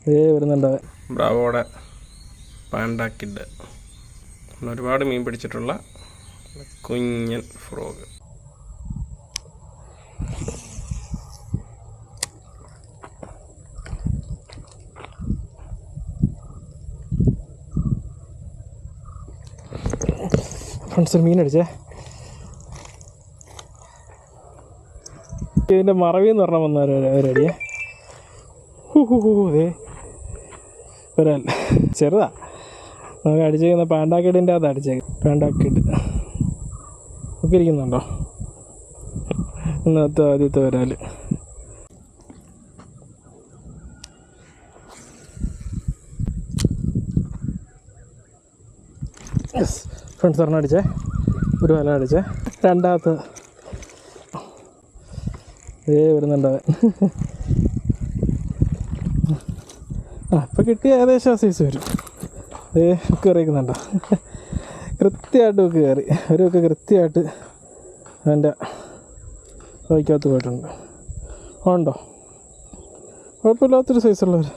വരുന്നുണ്ട് അവൻ. ബ്രാവോടെ panda kid. ഒരുപാട് മീൻ പിടിച്ചിട്ടുള്ള കുഞ്ഞൻ ഫ്രോഗ്. ഫ്രണ്ട്സ് മീൻ അടിച്ചേ. ഇതിൻ്റെ മറവിന്ന് പറഞ്ഞാൽ വന്ന ഒരടിയേ. ഒരാൾ ചെറുതാ. നമുക്ക് അടിച്ചേക്കുന്ന പാൻഡാക്കിഡിൻ്റെ അകത്ത് അടിച്ചേക്കും. പാൻഡാക്കിഡ് ഒക്കെ ഇരിക്കുന്നുണ്ടോ ഇന്നത്തെ ആദ്യത്തെ ഒരാൾ. യെസ് ഫ്രണ്ട്സ് ഒരെണ്ണം അടിച്ചേ. ഒരു വല അടിച്ചേ. രണ്ടാമത്തെ വരുന്നുണ്ട് അവൻ. ഇപ്പം കിട്ടിയ ഏകദേശം ആ സൈസ് വരും. ഒക്കെ അറിയിക്കുന്നുണ്ടോ? കൃത്യമായിട്ട് ഒക്കെ കയറി. അവരൊക്കെ കൃത്യമായിട്ട് അവൻ്റെ വഴിക്കകത്ത് പോയിട്ടുണ്ട്. ഉണ്ടോ? കുഴപ്പമില്ലാത്തൊരു സൈസുള്ളവർ.